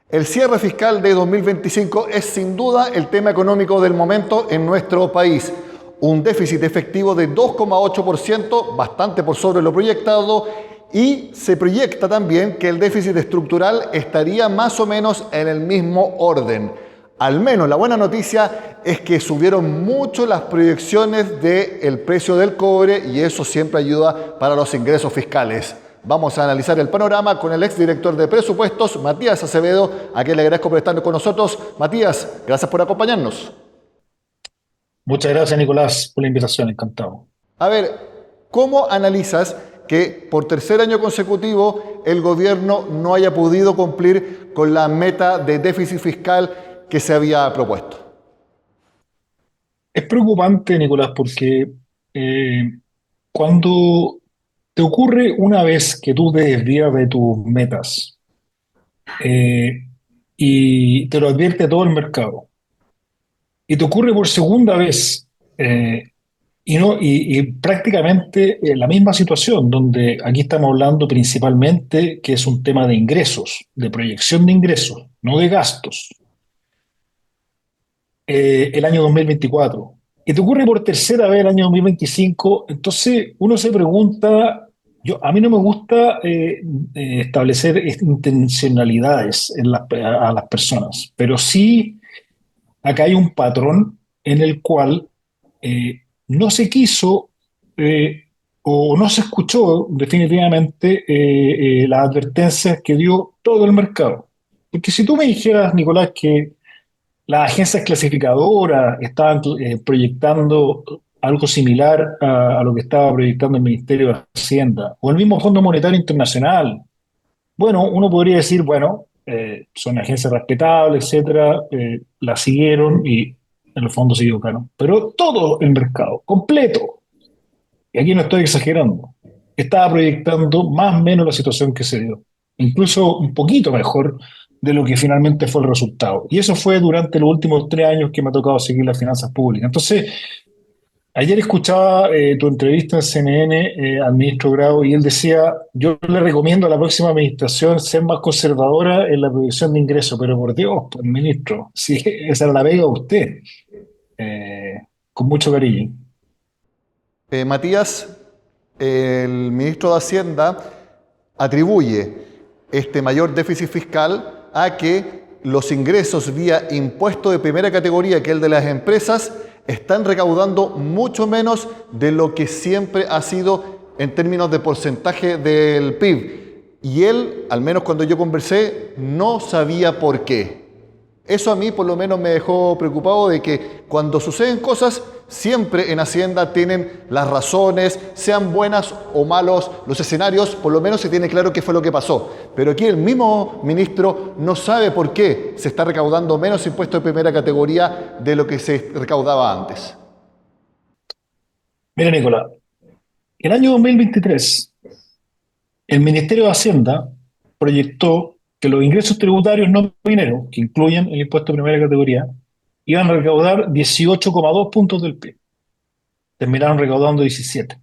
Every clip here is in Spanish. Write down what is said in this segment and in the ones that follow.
El cierre fiscal de 2025 es sin duda el tema económico del momento en nuestro país. Un déficit efectivo de 2,8%, bastante por sobre lo proyectado, y se proyecta también que el déficit estructural estaría más o menos en el mismo orden. Al menos la buena noticia es que subieron mucho las proyecciones del precio del cobre y eso siempre ayuda para los ingresos fiscales. Vamos a analizar el panorama con el exdirector de presupuestos, Matías Acevedo, a quien le agradezco por estar con nosotros. Matías, gracias por acompañarnos. Muchas gracias, Nicolás, por la invitación, encantado. A ver, ¿cómo analizas que por tercer año consecutivo el gobierno no haya podido cumplir con la meta de déficit fiscal que se había propuesto? Es preocupante, Nicolás, porque eh, cuando te ocurre una vez que tú te desvías de tus metas eh, y te lo advierte todo el mercado, y te ocurre por segunda vez y prácticamente la misma situación, donde aquí estamos hablando principalmente que es un tema de ingresos, de proyección de ingresos, no de gastos. El año 2024 y te ocurre por tercera vez el año 2025, entonces uno se pregunta, a mí no me gusta establecer intencionalidades a las personas, pero sí acá hay un patrón en el cual no se quiso o no se escuchó definitivamente las advertencias que dio todo el mercado. Porque si tú me dijeras, Nicolás, que las agencias clasificadoras estaban proyectando algo similar a lo que estaba proyectando el Ministerio de Hacienda o el mismo Fondo Monetario Internacional. Bueno, uno podría decir, bueno, son agencias respetables, etcétera, la siguieron y en el fondo se equivocaron. Pero todo el mercado, completo, y aquí no estoy exagerando, estaba proyectando más o menos la situación que se dio, incluso un poquito mejor de lo que finalmente fue el resultado. Y eso fue durante los últimos 3 años que me ha tocado seguir las finanzas públicas. Entonces, ayer escuchaba tu entrevista en CNN al ministro Grau y él decía, yo le recomiendo a la próxima administración ser más conservadora en la proyección de ingresos, pero por Dios, pues, ministro, si esa la pega usted, eh, con mucho cariño. Matías, el ministro de Hacienda atribuye este mayor déficit fiscal a que los ingresos vía impuesto de primera categoría, que es el de las empresas, están recaudando mucho menos de lo que siempre ha sido en términos de porcentaje del PIB. Y él, al menos cuando yo conversé, no sabía por qué. Eso a mí por lo menos me dejó preocupado de que cuando suceden cosas, siempre en Hacienda tienen las razones, sean buenas o malos los escenarios, por lo menos se tiene claro qué fue lo que pasó. Pero aquí el mismo ministro no sabe por qué se está recaudando menos impuestos de primera categoría de lo que se recaudaba antes. Mira, Nicolás, el año 2023 el Ministerio de Hacienda proyectó que los ingresos tributarios no mineros, que incluyen el impuesto de primera categoría, iban a recaudar 18,2 puntos del PIB. Terminaron recaudando 17.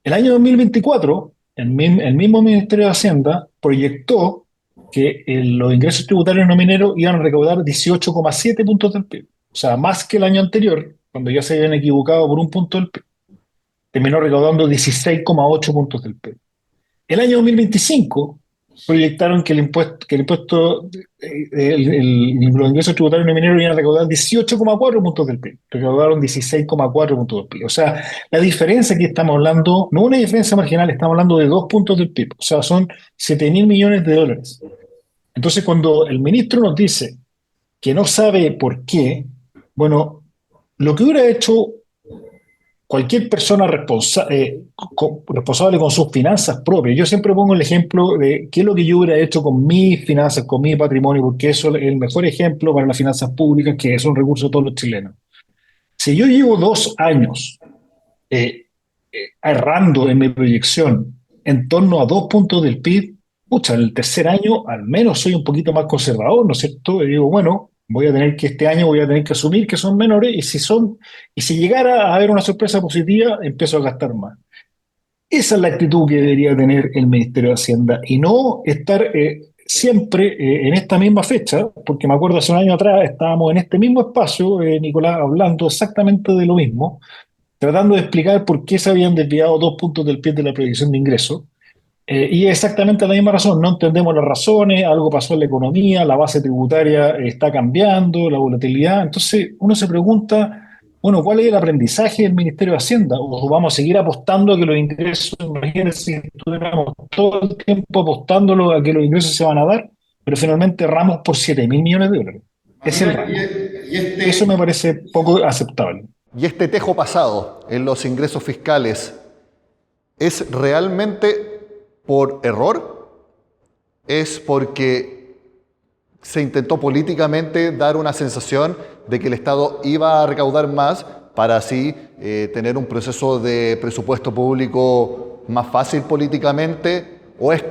El año 2024, el mismo Ministerio de Hacienda proyectó que los ingresos tributarios no mineros iban a recaudar 18,7 puntos del PIB. O sea, más que el año anterior, cuando ya se habían equivocado por un punto del PIB. Terminó recaudando 16,8 puntos del PIB. El año 2025 proyectaron los ingresos tributarios no mineros iban a recaudar 18,4 puntos del PIB. Recaudaron 16,4 puntos del PIB. O sea, la diferencia que estamos hablando, no una diferencia marginal, estamos hablando de 2 puntos del PIB. O sea, son 7.000 millones de dólares. Entonces, cuando el ministro nos dice que no sabe por qué, bueno, lo que hubiera hecho cualquier persona responsable con sus finanzas propias. Yo siempre pongo el ejemplo de qué es lo que yo hubiera hecho con mis finanzas, con mi patrimonio, porque eso es el mejor ejemplo para las finanzas públicas, que es un recurso de todos los chilenos. Si yo llevo 2 años eh, errando en mi proyección en torno a 2 puntos del PIB, pucha, en el tercer año al menos soy un poquito más conservador, ¿no es cierto? Y digo, bueno, este año voy a tener que asumir que son menores y si llegara a haber una sorpresa positiva, empiezo a gastar más. Esa es la actitud que debería tener el Ministerio de Hacienda y no estar siempre en esta misma fecha, porque me acuerdo hace un año atrás estábamos en este mismo espacio, Nicolás, hablando exactamente de lo mismo, tratando de explicar por qué se habían desviado 2 puntos del PIB de la proyección de ingresos. Y exactamente la misma razón, no entendemos las razones, algo pasó en la economía, la base tributaria está cambiando, la volatilidad. Entonces uno se pregunta, bueno, ¿cuál es el aprendizaje del Ministerio de Hacienda? ¿O vamos a seguir apostando a que los ingresos, imagínense si estuviéramos todo el tiempo apostándolo a que los ingresos se van a dar, pero finalmente erramos por 7.000 millones de dólares? Es el rango. Y Eso me este, parece poco aceptable. y este tejo pasado en los ingresos fiscales, ¿es realmente por error? ¿Es porque se intentó políticamente dar una sensación de que el Estado iba a recaudar más para así tener un proceso de presupuesto público más fácil políticamente? ¿O es,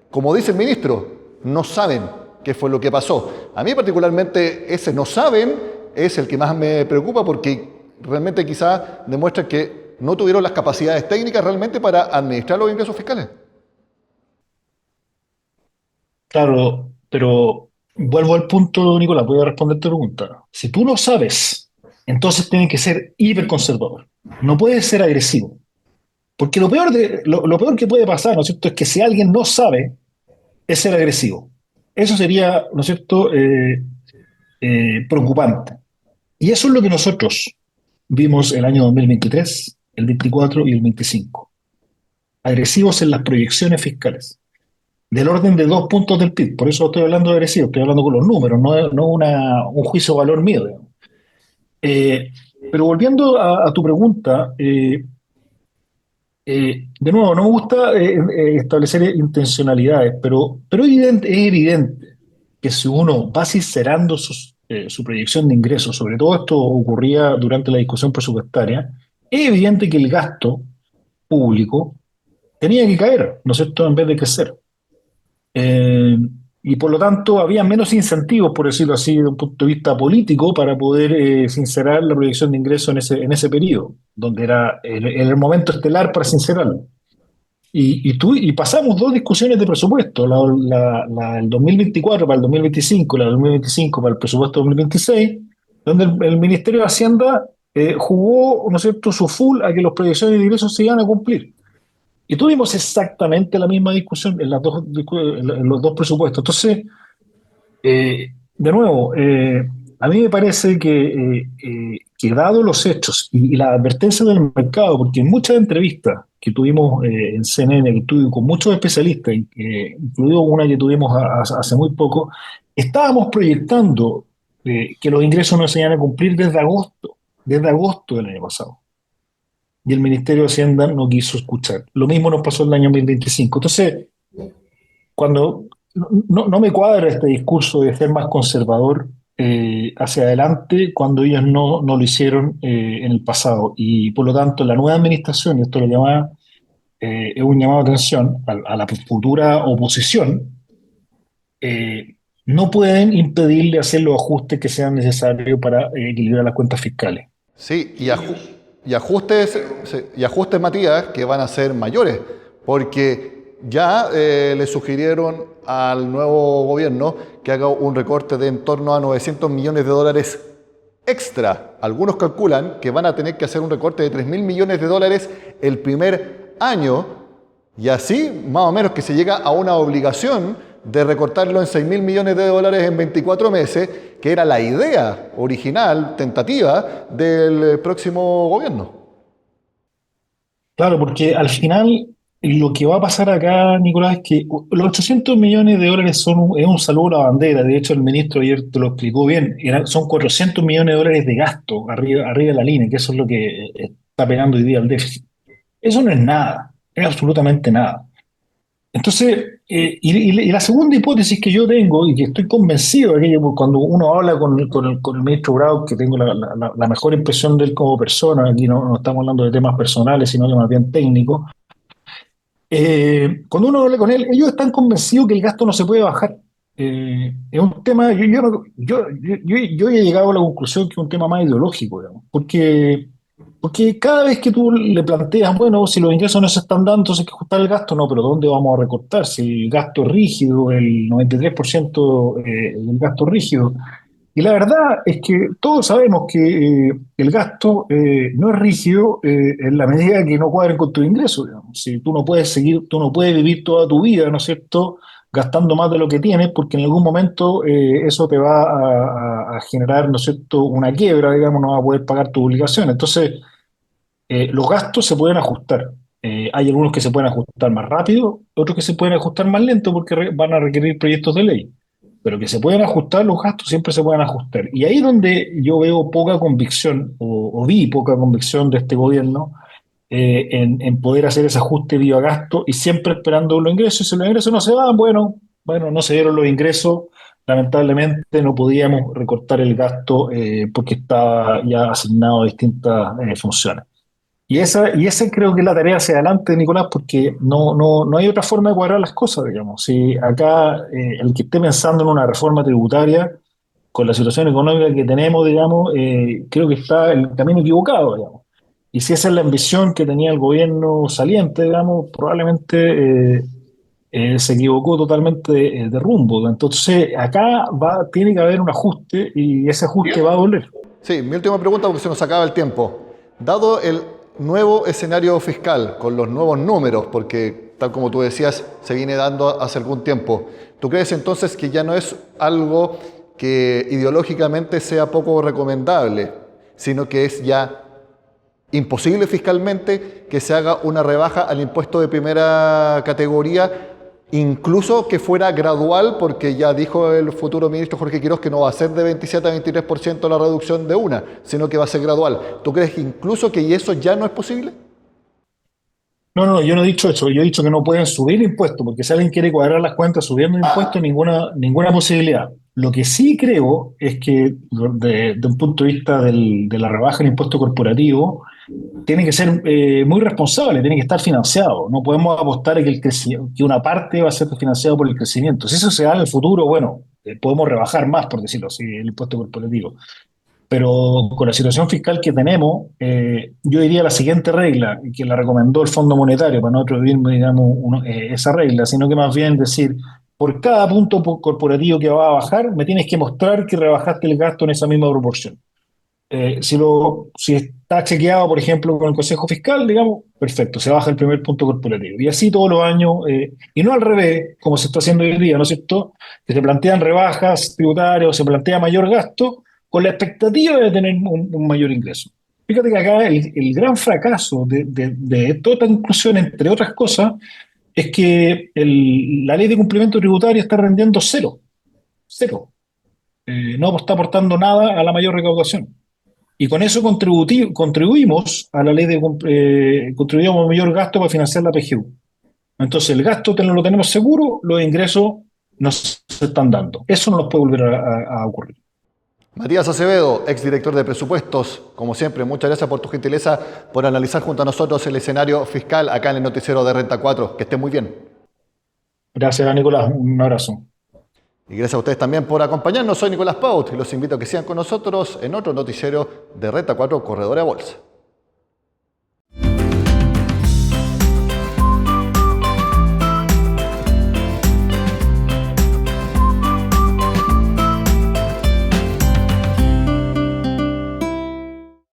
como dice el ministro, no saben qué fue lo que pasó? A mí particularmente ese no saben es el que más me preocupa, porque realmente quizá demuestra que no tuvieron las capacidades técnicas realmente para administrar los ingresos fiscales. Claro, pero vuelvo al punto, Nicolás, voy a responder tu pregunta. Si tú lo sabes, entonces tienes que ser hiperconservador. No puedes ser agresivo. Porque lo peor que puede pasar, ¿no es cierto?, es que si alguien no sabe, es ser agresivo. Eso sería, ¿no es cierto?, preocupante. Y eso es lo que nosotros vimos el año 2023, el 24 y el 25. Agresivos en las proyecciones fiscales del orden de 2 puntos del PIB. Por eso estoy hablando de agresivo, estoy hablando con los números, no un juicio de valor mío, digamos. Eh, pero volviendo a tu pregunta, de nuevo, no me gusta establecer intencionalidades, pero es evidente que si uno va sincerando su proyección de ingresos, sobre todo esto ocurría durante la discusión presupuestaria, es evidente que el gasto público tenía que caer, ¿no es cierto?, en vez de crecer. Eh, y por lo tanto, había menos incentivos, por decirlo así, de un punto de vista político, para poder sincerar la proyección de ingresos en ese periodo, donde era el momento estelar para sincerarlo. Y pasamos 2 discusiones de presupuesto, el 2024 para el 2025, la del 2025 para el presupuesto 2026, donde el Ministerio de Hacienda jugó, ¿no es cierto?, su full a que las proyecciones de ingresos se iban a cumplir. Y tuvimos exactamente la misma discusión en los dos presupuestos. Entonces, de nuevo, a mí me parece que dado los hechos y la advertencia del mercado, porque en muchas entrevistas que tuvimos en CNN, que tuve con muchos especialistas, incluido una que tuvimos hace muy poco, estábamos proyectando que los ingresos no se iban a cumplir desde agosto del año pasado. Y el Ministerio de Hacienda no quiso escuchar. Lo mismo nos pasó en el año 2025. Entonces, cuando no me cuadra este discurso de ser más conservador hacia adelante cuando ellos no lo hicieron en el pasado. Y por lo tanto, la nueva administración, y esto lo llama, es un llamado de atención a la futura oposición, no pueden impedirle hacer los ajustes que sean necesarios para equilibrar las cuentas fiscales. Sí, y ajustes, Matías, que van a ser mayores, porque ya le sugirieron al nuevo gobierno que haga un recorte de en torno a 900 millones de dólares extra. Algunos calculan que van a tener que hacer un recorte de 3.000 millones de dólares el primer año, y así más o menos que se llega a una obligación de recortarlo en 6.000 millones de dólares en 24 meses, que era la idea original, tentativa, del próximo gobierno. Claro, porque al final lo que va a pasar acá, Nicolás, es que los 800 millones de dólares es un saludo a la bandera. De hecho, el ministro ayer te lo explicó bien. Son 400 millones de dólares de gasto arriba de la línea, que eso es lo que está pegando hoy día el déficit. Eso no es nada, es absolutamente nada. Entonces, y la segunda hipótesis que yo tengo y que estoy convencido de que cuando uno habla con el ministro Grau, que tengo la mejor impresión de él como persona, aquí no estamos hablando de temas personales, sino que más bien técnicos, cuando uno habla con él, ellos están convencidos que el gasto no se puede bajar. Es un tema, yo he llegado a la conclusión que es un tema más ideológico, digamos, porque Porque cada vez que tú le planteas, bueno, si los ingresos no se están dando, entonces hay que ajustar el gasto, no, pero ¿dónde vamos a recortar? Si el gasto es rígido, el 93% del gasto es rígido. Y la verdad es que todos sabemos que el gasto no es rígido en la medida que no cuadren con tu ingreso, digamos. Si tú no puedes seguir, tú no puedes vivir toda tu vida, ¿no es cierto?, gastando más de lo que tienes, porque en algún momento eso te va a generar, ¿no es cierto?, una quiebra, digamos, no vas a poder pagar tus obligaciones. Entonces, los gastos se pueden ajustar. Hay algunos que se pueden ajustar más rápido, otros que se pueden ajustar más lento porque van a requerir proyectos de ley. Pero que se pueden ajustar, los gastos siempre se pueden ajustar. Y ahí es donde yo veo poca convicción, o vi poca convicción de este gobierno en poder hacer ese ajuste vía gasto y siempre esperando los ingresos. Y si los ingresos no se van, bueno, no se dieron los ingresos. Lamentablemente no podíamos recortar el gasto porque estaba ya asignado a distintas funciones. Y esa creo que es la tarea hacia adelante, Nicolás, porque no hay otra forma de cuadrar las cosas, digamos. Si acá el que esté pensando en una reforma tributaria, con la situación económica que tenemos, digamos, creo que está en el camino equivocado, digamos. Y si esa es la ambición que tenía el gobierno saliente, digamos, probablemente se equivocó totalmente de rumbo. Entonces, acá tiene que haber un ajuste y ese ajuste va a doler. Sí, mi última pregunta porque se nos acaba el tiempo. Dado el nuevo escenario fiscal, con los nuevos números, porque tal como tú decías, se viene dando hace algún tiempo, ¿tú crees entonces que ya no es algo que ideológicamente sea poco recomendable, sino que es ya imposible fiscalmente que se haga una rebaja al impuesto de primera categoría, incluso que fuera gradual, porque ya dijo el futuro ministro Jorge Quiroz que no va a ser de 27 a 23% la reducción de una, sino que va a ser gradual? ¿Tú crees que incluso que eso ya no es posible? No, yo no he dicho eso. Yo he dicho que no pueden subir impuestos, porque si alguien quiere cuadrar las cuentas subiendo impuestos, ninguna posibilidad. Lo que sí creo es que, de un punto de vista de la rebaja del impuesto corporativo, tiene que ser muy responsable, tiene que estar financiado. No podemos apostar a que una parte va a ser financiado por el crecimiento. Si eso se da en el futuro, bueno, podemos rebajar más, por decirlo así, el impuesto corporativo. Pero con la situación fiscal que tenemos, yo diría la siguiente regla, que la recomendó el Fondo Monetario, para no vivir, digamos, esa regla, sino que más bien decir, por cada punto corporativo que va a bajar, me tienes que mostrar que rebajaste el gasto en esa misma proporción. Si está chequeado, por ejemplo, con el Consejo Fiscal, digamos, perfecto, se baja el primer punto corporativo. Y así todos los años, y no al revés, como se está haciendo hoy día, ¿no es cierto? Que se plantean rebajas tributarias o se plantea mayor gasto con la expectativa de tener un mayor ingreso. Fíjate que acá el gran fracaso de toda esta inclusión, entre otras cosas, es que la ley de cumplimiento tributario está rendiendo cero, cero. No está aportando nada a la mayor recaudación. Y con eso contribuimos a la ley contribuimos a un mayor gasto para financiar la PGU. Entonces el gasto lo tenemos seguro, los ingresos nos están dando. Eso no nos puede volver a ocurrir. Matías Acevedo, exdirector de presupuestos, como siempre, muchas gracias por tu gentileza, por analizar junto a nosotros el escenario fiscal acá en el noticiero de Renta 4. Que esté muy bien. Gracias, Nicolás. Un abrazo. Y gracias a ustedes también por acompañarnos. Soy Nicolás Paut y los invito a que sigan con nosotros en otro noticiero de Renta 4 Corredora Bolsa.